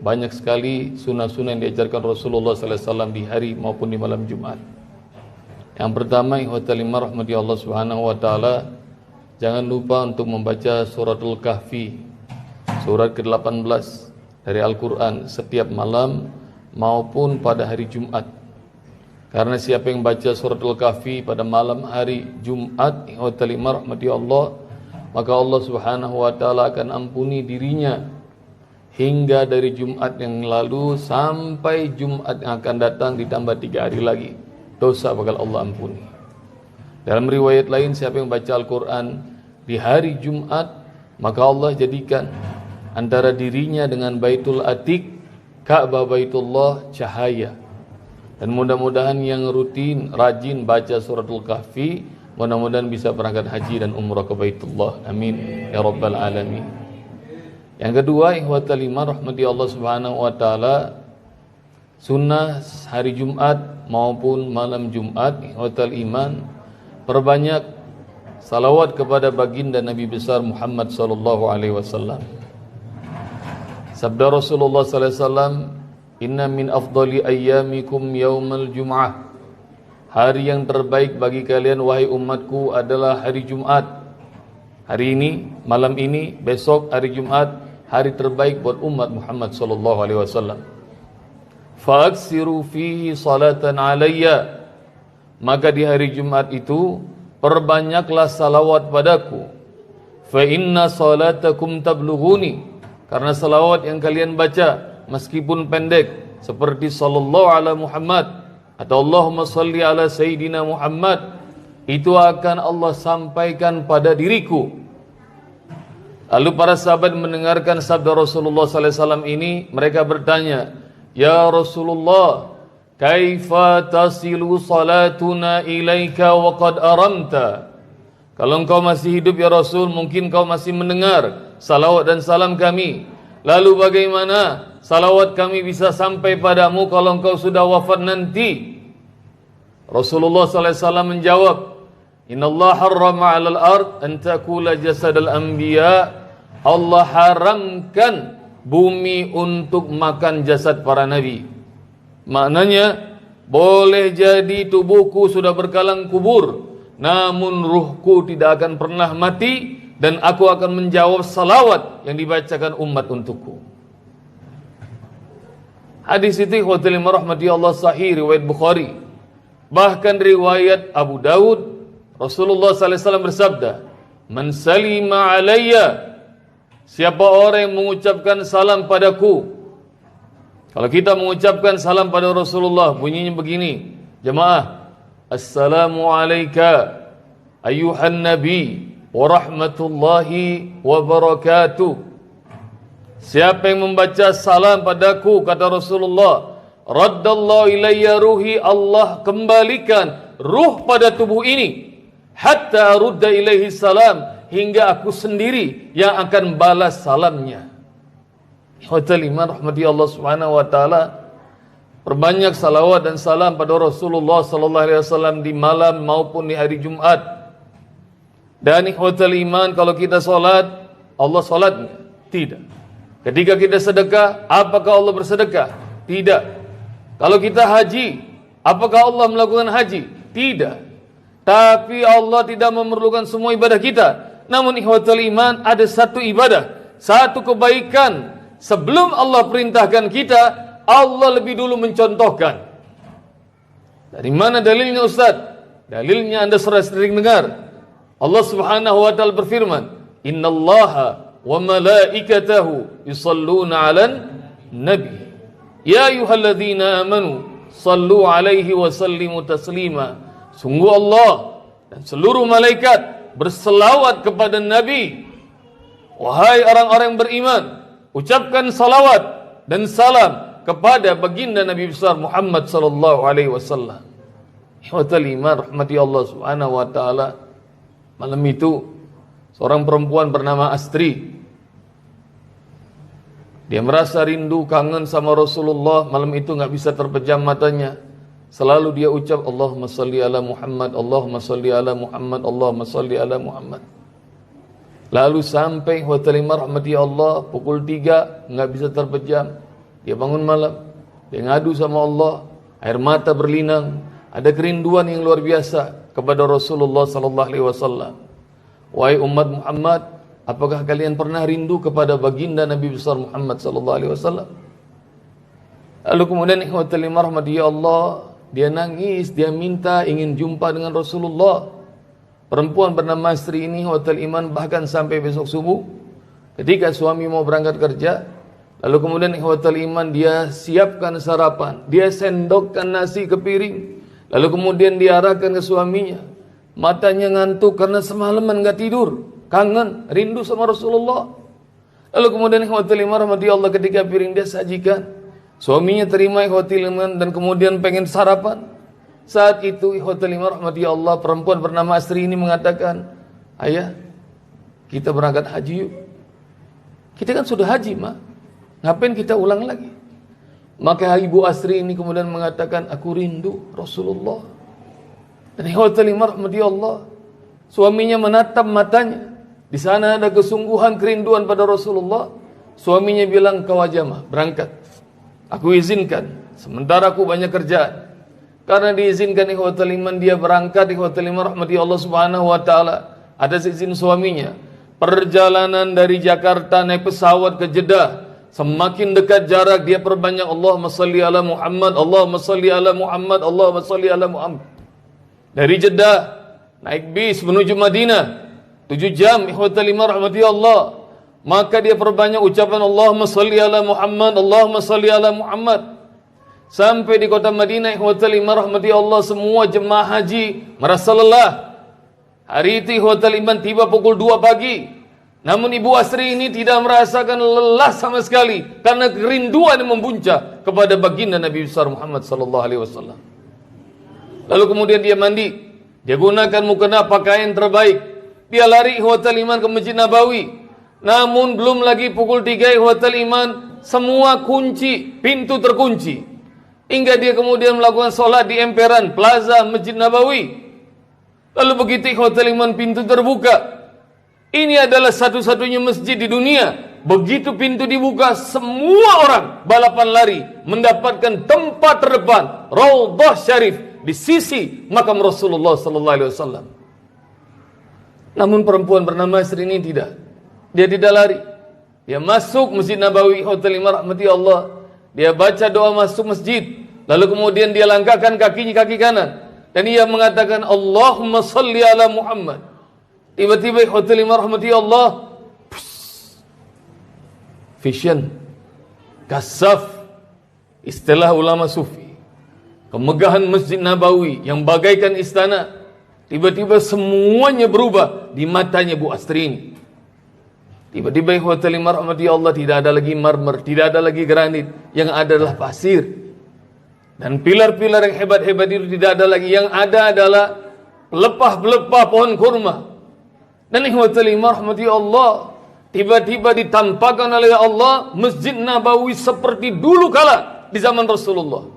banyak sekali sunnah-sunnah yang diajarkan Rasulullah sallallahu alaihi wasallam di hari maupun di malam Jumat. Yang pertama, ikhwatal iman rahmati Allah Subhanahu wa taala, jangan lupa untuk membaca suratul Kahfi, surat ke-18 dari Al-Qur'an setiap malam maupun pada hari Jumat. Karena siapa yang baca suratul Kahfi pada malam hari Jumat, ikhwatal iman rahmati Allah, maka Allah Subhanahu wa taala akan ampuni dirinya hingga dari Jumat yang lalu sampai Jumat yang akan datang ditambah 3 hari lagi. Dosa bakal Allah ampuni. Dalam riwayat lain, siapa yang baca Al-Quran di hari Jumat, maka Allah jadikan antara dirinya dengan Baitul Atiq, Ka'bah Baitullah, cahaya. Dan mudah-mudahan yang rutin, rajin baca suratul Kahfi, mudah-mudahan bisa berangkat haji dan umrah ke Baitullah. Amin ya rabbal alamin. Yang kedua, ikhwatal iman rahmati Allah Subhanahu wa taala, sunnah hari Jumat maupun malam Jumat, ikhwatal iman, perbanyak salawat kepada baginda Nabi besar Muhammad sallallahu alaihi wasallam. Sabda Rasulullah sallallahu alaihi wasallam, "Inna min afdali ayyamikum yaumal jum'ah." Hari yang terbaik bagi kalian wahai umatku adalah hari Jumat. Hari ini, malam ini, besok hari Jumat, hari terbaik buat umat Muhammad sallallahu alaihi wasallam. Fa'aksiru fihi salatan alayya. Maka di hari Jumat itu perbanyaklah salawat padaku. Fa inna salatakum tablughuni. Karena salawat yang kalian baca meskipun pendek seperti sallallahu ala Muhammad atau Allahumma salli ala sayyidina Muhammad, itu akan Allah sampaikan pada diriku. Lalu para sahabat mendengarkan sabda Rasulullah sallallahu alaihi wasallam ini, mereka bertanya, "Ya Rasulullah, kaifa tasilu salatuna ilaika wa qad aramta?" Kalau engkau masih hidup ya Rasul, mungkin kau masih mendengar salawat dan salam kami. Lalu bagaimana salawat kami bisa sampai padamu kalau engkau sudah wafat nanti? Rasulullah sallallahu alaihi wasallam menjawab, "Innallaha harrama 'alal ard an takula jasadal anbiya." Allah haramkan bumi untuk makan jasad para nabi. Maknanya, boleh jadi tubuhku sudah berkalang kubur, namun ruhku tidak akan pernah mati, dan aku akan menjawab salawat yang dibacakan umat untukku. Hadis itu ikhwatul iman rahmati Allah sahih, riwayat Bukhari. Bahkan riwayat Abu Dawud, Rasulullah sallallahu alaihi wasallam bersabda, "Man salima alayya." Siapa orang yang mengucapkan salam padaku. Kalau kita mengucapkan salam pada Rasulullah, bunyinya begini, jemaah. Assalamu alayka ayyuhan nabi wa rahmatullahi wa barakatuh. Siapa yang membaca salam padaku, kata Rasulullah, raddallahu ilayya ruhi, Allah kembalikan ruh pada tubuh ini, hatta rudda ilaihi salam, hingga aku sendiri yang akan balas salamnya. Ikhwatal iman rahmati Allah Subhanahu wa taala, perbanyak salawat dan salam pada Rasulullah sallallahu alaihi wasallam di malam maupun di hari Jumat. Dan ikhwatal iman, kalau kita salat, Allah salatnya? Tidak. Ketika kita sedekah, apakah Allah bersedekah? Tidak. Kalau kita haji, apakah Allah melakukan haji? Tidak. Tapi Allah tidak memerlukan semua ibadah kita. Namun ikhwatul iman, ada satu ibadah, satu kebaikan, sebelum Allah perintahkan kita, Allah lebih dulu mencontohkan. Dari mana dalilnya Ustaz? Dalilnya Anda sering dengar. Allah Subhanahu wa taala berfirman, "Innallaha wa malaikatahu yusalluna 'alan nabi. Ya ayyuhalladzina amanu sallu 'alaihi wa sallimu taslima." Sungguh Allah dan seluruh malaikat berselawat kepada Nabi. Wahai orang-orang yang beriman, ucapkan salawat dan salam kepada baginda Nabi besar Muhammad sallallahu alaihi wasallam. Ikhwatal iman rahmati Allah Subhanahu wa taala. Malam itu seorang perempuan bernama Astri, dia merasa rindu, kangen sama Rasulullah. Malam itu enggak bisa terpejam matanya. Selalu dia ucap Allahumma salli ala Muhammad, Allahumma salli ala Muhammad, Allahumma salli ala Muhammad. Lalu sampai ikhwatal iman rahmati Allah pukul 3 enggak bisa terpejam. dia bangun malam, dia ngadu sama Allah, air mata berlinang, ada kerinduan yang luar biasa kepada Rasulullah sallallahu alaihi wasallam. Wahai umat Muhammad, apakah kalian pernah rindu kepada baginda Nabi besar Muhammad sallallahu alaihi wasallam? Lalu kemudian ikhwatul iman rahmati Allah, dia nangis, dia minta ingin jumpa dengan Rasulullah. Perempuan bernama Sri ini ikhwatul iman bahkan sampai besok subuh ketika suami mau berangkat kerja, lalu kemudian ikhwatul iman dia siapkan sarapan, dia sendokkan nasi ke piring, lalu kemudian diarahkan ke suaminya. Matanya ngantuk karena semalaman enggak tidur, kangen, rindu sama Rasulullah. Lalu kemudian ikhwatul iman rahmati Allah ketika piring dia sajikan, suaminya terima ikhwatul iman dan kemudian pengen sarapan. Saat itu ikhwatul iman rahmati Allah, perempuan bernama Asri ini mengatakan, ayah, kita berangkat haji yuk. Kita kan sudah haji, Ma. Ngapain kita ulang lagi? Maka ibu Asri ini kemudian mengatakan, aku rindu Rasulullah. Dan ikhwatul iman rahmati Allah, suaminya menatap matanya. Di sana ada kesungguhan kerinduan pada Rasulullah. Suaminya bilang, kau aja mah berangkat, aku izinkan, sementara aku banyak kerjaan. Karena diizinkan ikhwatul iman dia berangkat, ikhwatul iman rahmati Allah subhanahu wa ta'ala, atas izin suaminya. Perjalanan dari Jakarta naik pesawat ke Jeddah, semakin dekat jarak dia perbanyak Allahumma salli ala Muhammad, Allahumma salli ala Muhammad, Allahumma salli ala Muhammad. Dari Jeddah naik bis menuju Madinah 7 jam ikhwatul iman rahmati Allah, maka dia perbanyak ucapan Allahumma salli ala Muhammad, Allahumma salli ala Muhammad. Sampai di kota Madinah ikhwatul iman rahmati Allah, semua jemaah haji merasa lelah. Hari itu ikhwatul iman tiba pukul 2 pagi. Namun Ibu Asri ini tidak merasakan lelah sama sekali karena kerinduan yang membuncah kepada baginda Nabi besar Muhammad sallallahu alaihi wasallam. Lalu kemudian dia mandi, dia gunakan mukena pakaian terbaik. Dia lari ikhwatul iman ke Masjid Nabawi. Namun belum lagi pukul 3 ikhwatul iman, semua kunci, pintu terkunci. Hingga dia kemudian melakukan sholat di emperan plaza Masjid Nabawi. Lalu begitu ikhwatul iman pintu terbuka. Ini adalah satu-satunya masjid di dunia. Begitu pintu dibuka, semua orang balapan lari mendapatkan tempat terdepan, Raudhah Syarif, di sisi makam Rasulullah sallallahu alaihi wasallam. Namun perempuan bernama Sri ini tidak. Dia tidak lari. Dia masuk Masjid Nabawi ikhwatul iman rahmati Allah. Dia baca doa masuk masjid, lalu kemudian dia langkahkan kakinya kaki kanan, dan ia mengatakan Allahumma salli ala Muhammad. Tiba-tiba ikhwatul iman rahmati Allah, vision, kasaf, istilah ulama sufi, kemegahan Masjid Nabawi yang bagaikan istana, tiba-tiba semuanya berubah di matanya Bu Asri ini. Tiba-tiba ikhwatul iman rahmati Allah, tidak ada lagi marmer, tidak ada lagi granit, yang ada adalah pasir. Dan pilar-pilar yang hebat-hebat itu tidak ada lagi, yang ada adalah pelepah-pelepah pohon kurma. Dan ikhwatul iman rahmati Allah, tiba-tiba ditampakkan oleh Allah Masjid Nabawi seperti dulu kala di zaman Rasulullah.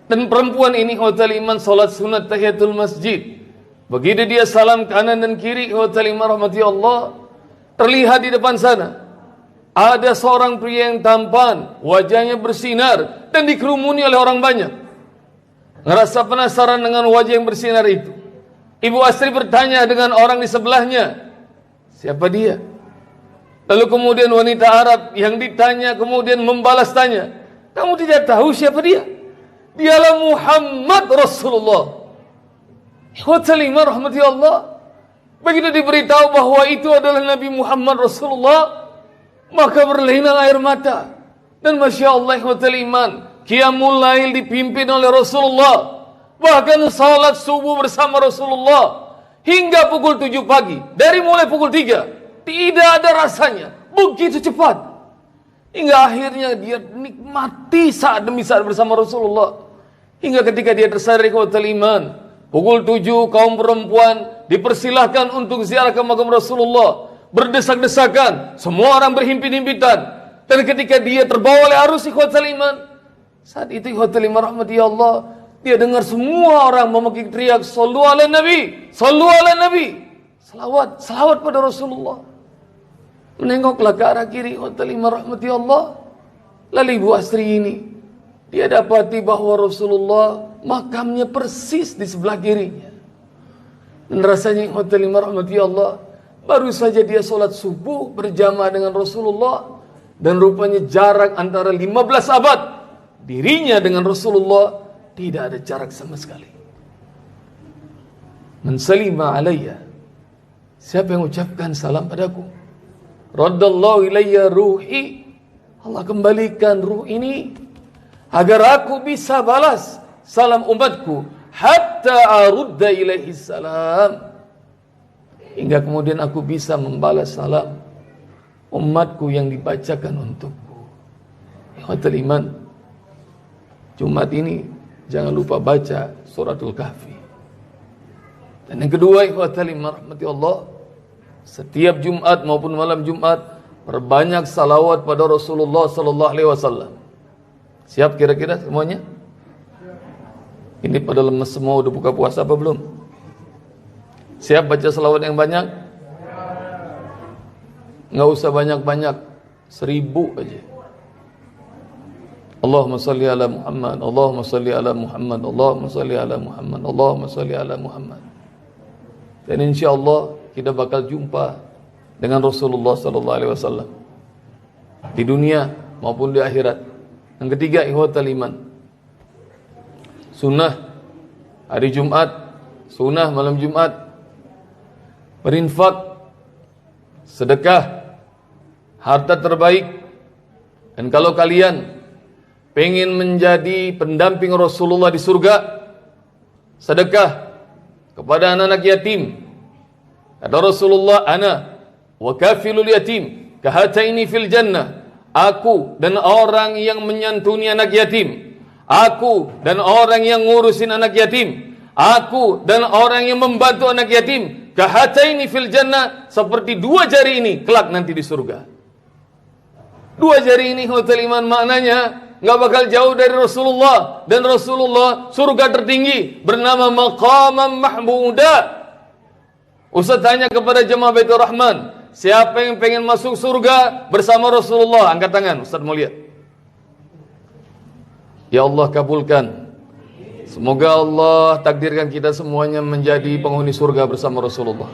Dan perempuan ini ikhwatul iman salat sunat tahiyatul masjid. Begitu dia salam kanan dan kiri ikhwatul iman rahmati Allah, terlihat di depan sana ada seorang pria yang tampan, wajahnya bersinar dan dikerumuni oleh orang banyak. Ngerasa penasaran dengan wajah yang bersinar itu, Ibu Asri bertanya dengan orang di sebelahnya, siapa dia? Lalu kemudian wanita Arab yang ditanya kemudian membalas tanya, kamu tidak tahu siapa dia? Dialah Muhammad Rasulullah. Ikhwatul iman rahmati Allah. Begitu diberitahu bahwa itu adalah Nabi Muhammad Rasulullah, maka berlinang air mata. Dan Masya Allah ikhwatul iman, Qiyamul Lail dipimpin oleh Rasulullah. Bahkan salat subuh bersama Rasulullah hingga pukul 7 pagi. Dari mulai pukul 3 tidak ada rasanya, begitu cepat. Hingga akhirnya dia nikmati saat demi saat bersama Rasulullah. Hingga ketika dia tersadar ikhwatul iman, pukul 7 kaum perempuan dipersilahkan untuk ziarah ke makam Rasulullah. Berdesak-desakan, semua orang berhimpit-himpitan. Dan ketika dia terbawa oleh arus ikhwatul iman, saat itu ikhwatul iman rahmati Allah, dia dengar semua orang memaki teriak, sallu ala Nabi, sallu ala Nabi. Salawat, salawat pada Rasulullah. Menengoklah ke arah kiri ikhwatul iman rahmati Allah. Lalu Ibu Asri ini, dia dapati bahwa Rasulullah makamnya persis di sebelah kirinya. Dan rasanya ikhwatal iman rahmati Allah, baru saja dia sholat subuh berjamaah dengan Rasulullah, dan rupanya jarak antara 15 abad dirinya dengan Rasulullah tidak ada jarak sama sekali. Man salima alayya, siapa yang ucapkan salam padaku, raddallahu ilayya ruhi, Allah kembalikan ruh ini agar aku bisa balas salam umatku, hatta arudda ilaihi salam, hingga kemudian aku bisa membalas salam umatku yang dibacakan untukku. Ikhwatul iman, Jumat ini jangan lupa baca suratul Kahfi. Dan yang kedua, ikhwatul iman rahmati Allah, setiap Jumat maupun malam Jumat perbanyak salawat pada Rasulullah sallallahu alaihi wasallam. Siap kira-kira semuanya? Ini pada lemes semua, udah buka puasa apa belum? Siap baca salawat yang banyak? Nggak usah banyak-banyak, 1000 aja. Allahumma salli ala Muhammad, Allahumma salli ala Muhammad, Allahumma salli ala Muhammad, Allahumma salli ala Muhammad. Dan insyaallah kita bakal jumpa dengan Rasulullah sallallahu alaihi wasallam di dunia maupun di akhirat. Yang ketiga, ikhwatal iman, sunnah hari Jumat, sunnah malam Jumat, berinfak, sedekah, harta terbaik. Dan kalau kalian pengen menjadi pendamping Rasulullah di surga, sedekah kepada anak-anak yatim. Kata Rasulullah, ana wa kafilul yatim kahataini fil jannah. Aku dan orang yang menyantuni anak yatim, aku dan orang yang ngurusin anak yatim, aku dan orang yang membantu anak yatim, kahataini fil jannah, seperti dua jari ini kelak nanti di surga. Dua jari ini ikhwatul iman maknanya nggak bakal jauh dari Rasulullah, dan Rasulullah surga tertinggi bernama Maqamam Mahmuda. Ustaz tanya kepada jemaah Baitur Rahman, siapa yang pengen masuk surga bersama Rasulullah? Angkat tangan, Ustaz mau lihat. Ya Allah kabulkan. Semoga Allah takdirkan kita semuanya menjadi penghuni surga bersama Rasulullah.